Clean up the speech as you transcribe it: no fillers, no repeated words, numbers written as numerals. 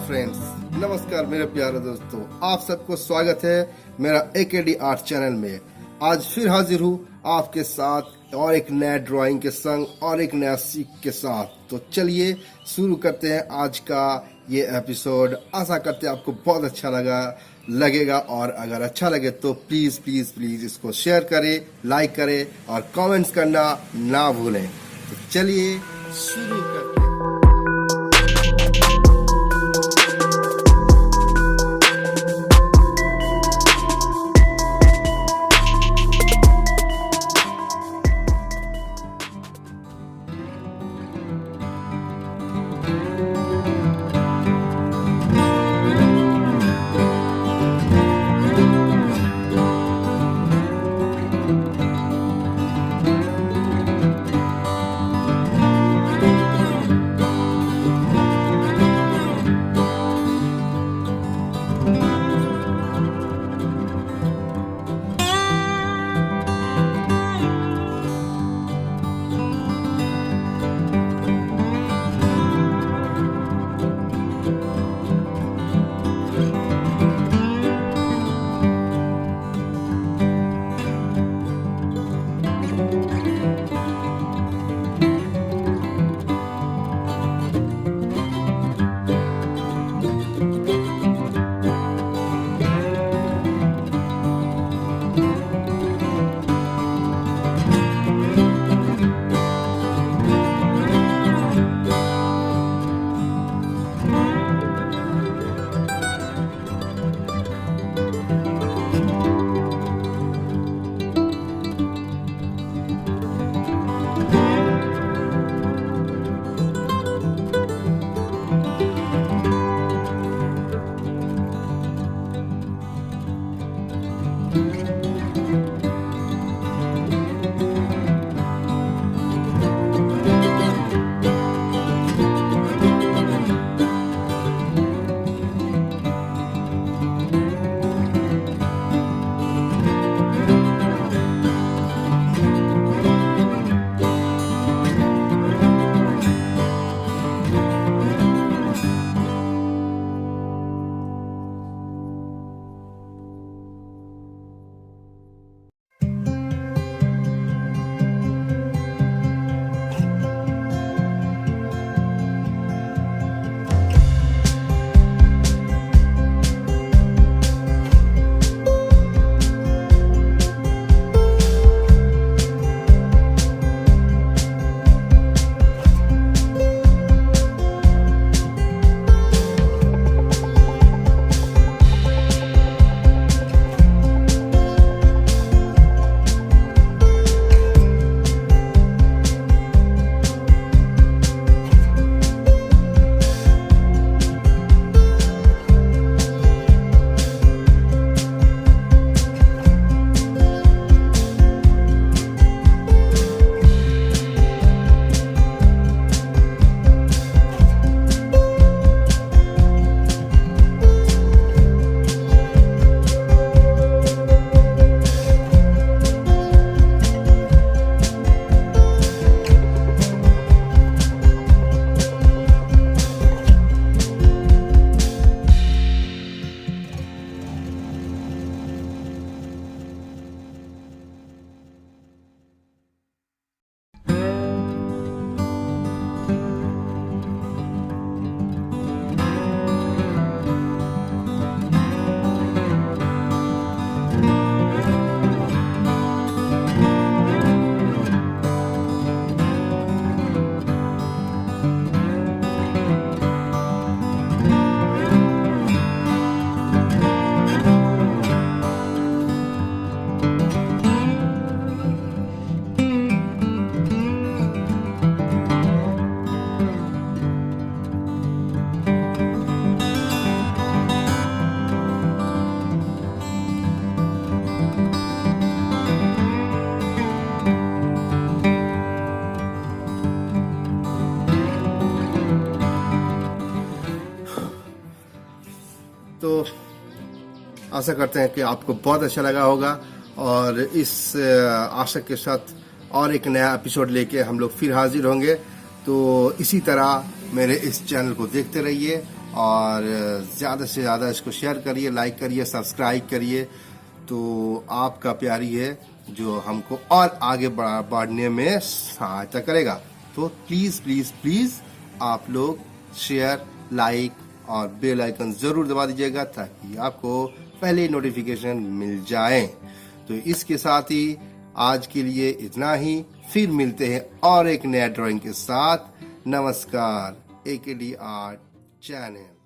Friends, नमस्कार मेरे प्यारे दोस्तों, आप सबको स्वागत है मेरा AKD आर्ट चैनल में। आज फिर हाजिर हूँ आपके साथ और एक नया ड्राइंग के संग और एक नया सीख के साथ। तो चलिए शुरू करते हैं आज का ये एपिसोड। आशा करते हैं आपको बहुत अच्छा लगेगा और अगर अच्छा लगे तो प्लीज़ प्लीज़ प्लीज़ इसको शेयर करें, लाइक करें और कमेंट्स करना ना भूलें। तो चलिए शुरू करते हैं। तो आशा करते हैं कि आपको बहुत अच्छा लगा होगा और इस आशा के साथ और एक नया एपिसोड लेके हम लोग फिर हाजिर होंगे। तो इसी तरह मेरे इस चैनल को देखते रहिए और ज़्यादा से ज़्यादा इसको शेयर करिए, लाइक करिए, सब्सक्राइब करिए। तो आपका प्यार ही है जो हमको और आगे बढ़ने में सहायता करेगा। तो प्लीज़ प्लीज़ प्लीज़ आप लोग शेयर, लाइक और बेल आइकन ज़रूर दबा दीजिएगा ताकि आपको पहले नोटिफिकेशन मिल जाए। तो इसके साथ ही आज के लिए इतना ही, फिर मिलते हैं और एक नया ड्राइंग के साथ। नमस्कार, AKD आर्ट चैनल।